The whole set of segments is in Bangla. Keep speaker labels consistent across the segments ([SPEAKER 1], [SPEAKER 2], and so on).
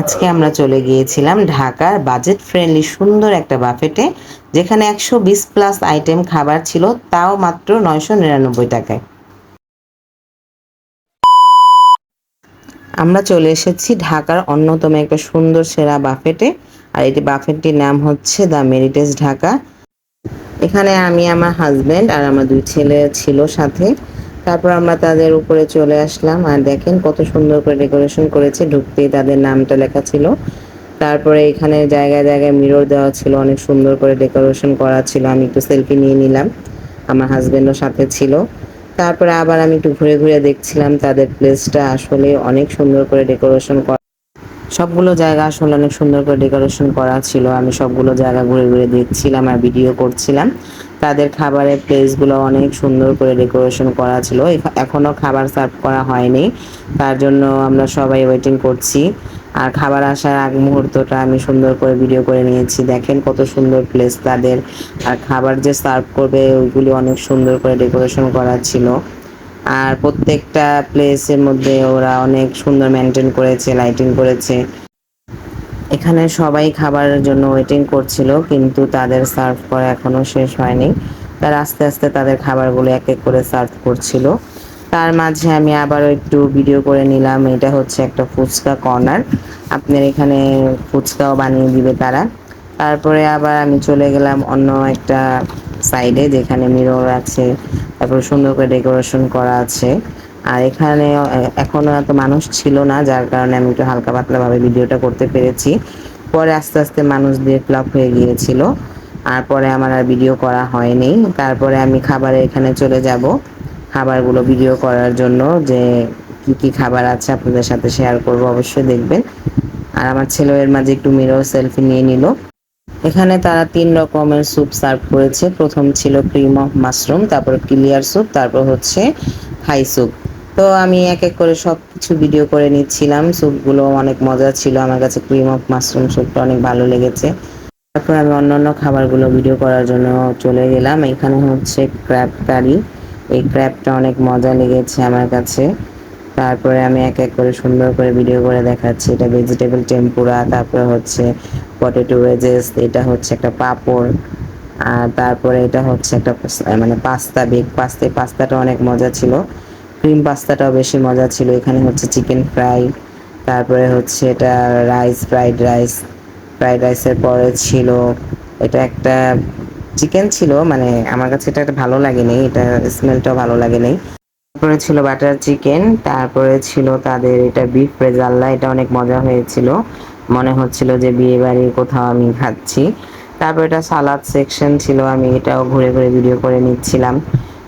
[SPEAKER 1] আজকে আমরা চলে গিয়েছিলাম ঢাকার বাজেট ফ্রেন্ডলি সুন্দর একটা বাফেটে, যেখানে 120+ আইটেম খাবার ছিল, তাও মাত্র 999 টাকায়। আমরা চলে এসেছি ঢাকার অন্যতম একটা সুন্দর সেরা বাফেটে। আর এটি বাফেটটির নাম হচ্ছে দ্য মেরিটেজ ঢাকা। এখানে আমি, আমার হাজব্যান্ড আর আমার 2 ছেলে ছিল সাথে। তারপর আমরা তাদের উপরে চলে আসলাম, আর দেখেন কত সুন্দর করে ডেকোরেশন করেছে। ঢুকতেই তাদের নামটা লেখা ছিল। তারপরে এখানে জায়গায় জায়গায় মিরর দেওয়া ছিল, অনেক সুন্দর করে ডেকোরেশন করা ছিল। আমি একটু সেলফি নিয়ে নিলাম, আমার হাজব্যান্ডও সাথে ছিল। তারপরে আবার আমি একটু ঘুরে ঘুরে দেখছিলাম তাদের প্লেসটা আসলে অনেক সুন্দর করে ডেকোরেশন করা। সবগুলো জায়গা আসলে অনেক সুন্দর করে ডেকোরেশন করা ছিল। আমি সবগুলো জায়গা ঘুরে ঘুরে দেখছিলাম আর ভিডিও করছিলাম। তাদের খাবারের প্লেসগুলো অনেক সুন্দর করে ডেকোরেশন করা ছিল। এখনও খাবার সার্ভ করা হয়নি, তার জন্য আমরা সবাই ওয়েটিং করছি। আর খাবার আসার আগ মুহূর্তটা আমি সুন্দর করে ভিডিও করে নিয়েছি। দেখেন কত সুন্দর প্লেস তাদের। আর খাবার যে সার্ভ করবে ওইগুলি অনেক সুন্দর করে ডেকোরেশন করা ছিল। আর প্রত্যেকটা প্লেসের মধ্যে ওরা অনেক সুন্দর মেনটেন করেছে, লাইটিং করেছে। এখানে সবাই খাবারের জন্য ওয়েটিং করছিল, কিন্তু তাদের সার্ভ করা এখনো শেষ হয়নি। তারা আস্তে আস্তে তাদের খাবারগুলো এক এক করে সার্ভ করছিল। তার মাঝে আমি আবারও একটু ভিডিও করে নিলাম। এটা হচ্ছে একটা ফুচকা কর্নার, আপনার এখানে ফুচকাও বানিয়ে দিবে তারা। তারপরে আবার আমি চলে গেলাম অন্য একটা সাইডে, যেখানে মিরর আছে, তারপর সুন্দর করে ডেকোরেশন করা আছে। আর এখানে এখনো এত মানুষ ছিল না, যার কারণে আমি একটু হালকা পাতলাভাবে ভিডিওটা করতে পেরেছি। পরে আস্তে আস্তে মানুষ দিয়ে ফিল হয়ে গিয়েছিল, আর পরে আমার আর ভিডিও করা হয়নি। তারপরে আমি খাবারে এখানে চলে যাব, খাবারগুলো ভিডিও করার জন্য, যে কি কি খাবার আছে আপনাদের সাথে শেয়ার করব, অবশ্যই দেখবেন। আর আমার ছেলে এর মাঝে একটু মিরর সেলফি নিয়ে নিল। এখানে তারা 3 রকমের স্যুপ সার্ভ করেছে। প্রথম ছিল ক্রিম অফ মাশরুম, তারপর ক্লিয়ার স্যুপ, তারপর হচ্ছে থাই স্যুপ। তো আমি এক এক করে সব কিছু ভিডিও করে নিচ্ছিলাম। স্যুপগুলো অনেক মজা ছিল, আমার কাছে ক্রিম অফ মাশরুম স্যুপটা অনেক ভালো লেগেছে। তারপর আমি অন্যান্য খাবারগুলো ভিডিও করার জন্য চলে গেলাম। এখানে হচ্ছে ক্র্যাব কারি, এই ক্র্যাবটা অনেক মজা লেগেছে আমার কাছে। তারপরে আমি এক এক করে সুন্দর করে ভিডিও করে দেখাচ্ছি। এটা ভেজিটেবল টেম্পুরা, তারপরে হচ্ছে পটেটো ওয়েজেস, এটা হচ্ছে একটা পাঁপড়। আর তারপরে এটা হচ্ছে একটা মানে পাস্তা, বেক পাস্তা। পাস্তাটা অনেক মজা ছিল, ক্রিম পাস্তাটাও বেশি মজা ছিল। এখানে হচ্ছে চিকেন ফ্রাই, তারপরে হচ্ছে এটা রাইস, ফ্রাইড রাইস। ফ্রাইড রাইসের পরে ছিল এটা একটা চিকেন ছিল, মানে আমার কাছে এটা ভালো লাগেনি, এটা স্মেলটাও ভালো লাগেনি। তারপরে ছিল বাটার চিকেন, তারপরে ছিল তাদের এটা বিফ রেজাল্লা, এটা অনেক মজা হয়েছিল, মনে হচ্ছিল যে বিয়ে বাড়ির কোথাও আমি খাচ্ছি। তারপর এটা সালাদ সেকশন ছিল, আমি এটাও ঘুরে ঘুরে ভিডিও করে নিচ্ছিলাম।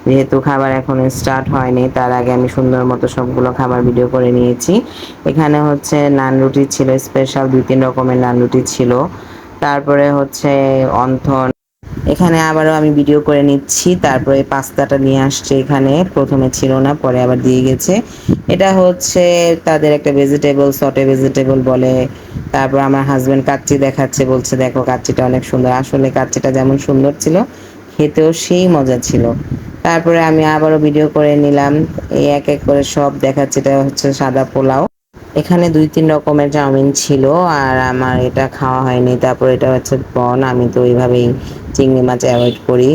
[SPEAKER 1] যেহেতু খাবার এখন স্টার্ট হয়নি, তার আগে আমি সুন্দর মতো সবগুলো খাবার ভিডিও করে নিয়েছি। এখানে হচ্ছে নান রুটি ছিল স্পেশাল, 2-3 রকমের নান রুটি ছিল। তারপরে হচ্ছে অন্থন। এখানে আবারও আমি ভিডিও করে নিচ্ছি। তারপরে পাস্তাটা নিয়ে আসছে, এখানে প্রথমে ছিল না, পরে আবার দিয়ে গেছে। এটা হচ্ছে তাদের একটা ভেজিটেবল, সটে ভেজিটেবল বলে। তারপর আমার হাজব্যান্ড কাচ্চি দেখাচ্ছে, বলছে দেখো কাচ্চিটা অনেক সুন্দর। আসলে কাচ্চিটা যেমন সুন্দর ছিল, খেতেও সেই মজা ছিল। তারপরে আমি আবারও ভিডিও করে নিলাম, এই এক এক করে সব দেখাচ্ছে। এটা হচ্ছে সাদা পোলাও, এখানে 2-3 রকমের চাউমিন ছিল, আর আমার এটা খাওয়া হয়নি। তারপর এটা হচ্ছে প্রন, আমি তো এইভাবেই চিংড়ি মাছ অ্যাভয়েড করি।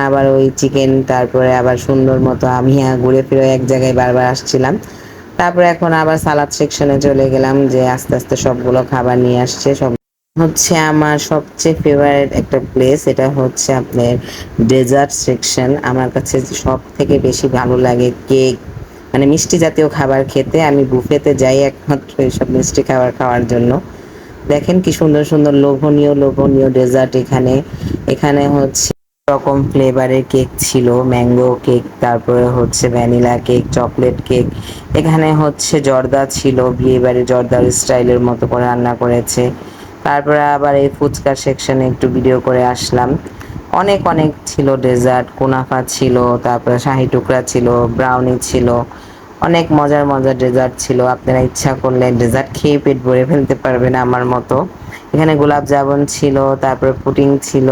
[SPEAKER 1] আবার ওই চিকেন, তারপরে আবার সুন্দর মতো আমি ঘুরে ফিরে এক জায়গায় বারবার আসছিলাম। তারপরে এখন আবার সালাদ সেকশনে চলে গেলাম, যে আস্তে আস্তে সবগুলো খাবার নিয়ে আসছে। সব হচ্ছে আমার সবচেয়ে ফেভারিট একটা প্লেস, এটা হচ্ছে আপনার ডেজার্ট সেকশন। আমার কাছে সব থেকে বেশি ভালো লাগে কেক, মানে মিষ্টি জাতীয় খাবার খেতে। আমি বুফেতে যাই একমাত্র এইসব মিষ্টি খাবার খাওয়ার জন্য। দেখেন কি সুন্দর সুন্দর লোভনীয় লোভনীয় ডেজার্ট এখানে। এখানে হচ্ছে রকম ফ্লেভারের কেক ছিল, ম্যাঙ্গো কেক, তারপরে হচ্ছে ভ্যানিলা কেক, চকলেট কেক। এখানে হচ্ছে জর্দা ছিল, বিয়েবাড়ির জর্দার স্টাইলের মতো করে রান্না করেছে। তারপরে আবার এই ফুচকা সেকশনে একটু ভিডিও করে আসলাম। অনেক অনেক ছিল ডেজার্ট, কুনাফা ছিল, তারপরে শাহি টুকরা ছিল, ব্রাউনি ছিল। অনেক মজার মজার ডেজার্ট ছিল, আপনারা ইচ্ছা করলে ডেজার্ট খেয়ে পেট ভরে ফেলতে পারবেন আমার মতো। এখানে গোলাপ জামুন ছিল, তারপরে পুডিং ছিল,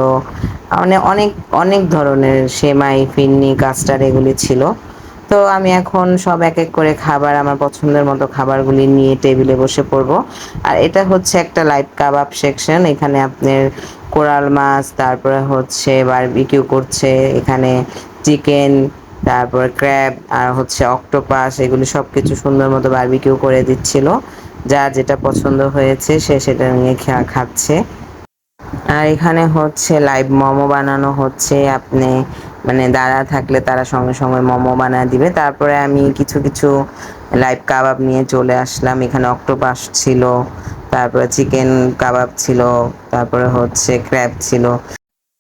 [SPEAKER 1] অনেক অনেক অনেক ধরনের সেমাই, ফিন্নি, কাস্টার্ড এগুলি ছিল। তো আমি এখন সব এক এক করে খাবার, আমার পছন্দের মতো খাবারগুলি নিয়ে টেবিলে বসে পড়ব। আর এটা হচ্ছে একটা লাইট কাবাব সেকশন। এখানে আপনার কোরাল মাছ, তারপরে হচ্ছে বারবিকিউ করছে, এখানে চিকেন, তারপরে ক্র্যাব আর হচ্ছে অক্টোপাস, এগুলি সব কিছু সুন্দর মতো বারবিকিউ করে দিচ্ছিল। যার যেটা পছন্দ হয়েছে সে সেটা নিয়ে খাচ্ছে। আর এখানে হচ্ছে লাইভ মোমো বানানো হচ্ছে। আপনি মানে দাঁড়া থাকলে তারা সঙ্গে সঙ্গে মোমো বানায় দিবে। তারপরে আমি কিছু কিছু লাইভ কাবাব নিয়ে চলে আসলাম। এখানে অক্টোপাস ছিল, তারপরে চিকেন কাবাব ছিল, তারপরে হচ্ছে ক্র্যাব ছিল।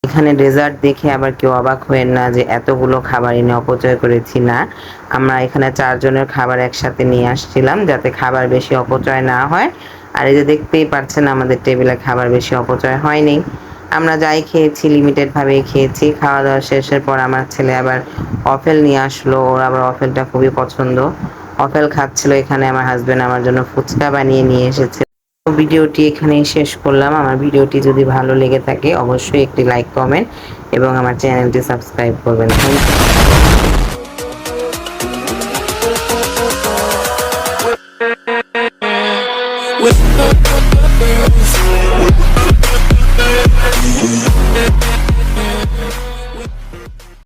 [SPEAKER 1] এখানে ডেজার্ট দেখে আবার কেউ অবাক হয়েন না যে এতগুলো খাবার এনে অপচয় করেছি, না। আমরা এখানে 4 জনের খাবার একসাথে নিয়ে আসছিলাম যাতে খাবার বেশি অপচয় না হয়। আর এই যে দেখতেই পাচ্ছেন আমাদের টেবিলে খাবার বেশি অপচয় হয়নি। আমরা যাই খেয়েছি লিমিটেড ভাবেই খেয়েছি। খাওয়া দাওয়া শেষের পর আমার ছেলে আবার অফেল নিয়ে আসলো, ওর আবার অফেলটা খুবই পছন্দ। অফেল খাচ্ছিল। এখানে আমার হাজবেন্ড আমার জন্য ফুচকা বানিয়ে নিয়ে এসেছে। ভিডিওটি এখানেই শেষ করলাম। আমার ভিডিওটি যদি ভালো লেগে থাকে অবশ্যই একটি লাইক, কমেন্ট এবং আমার চ্যানেলটি সাবস্ক্রাইব করবেন। Thank you.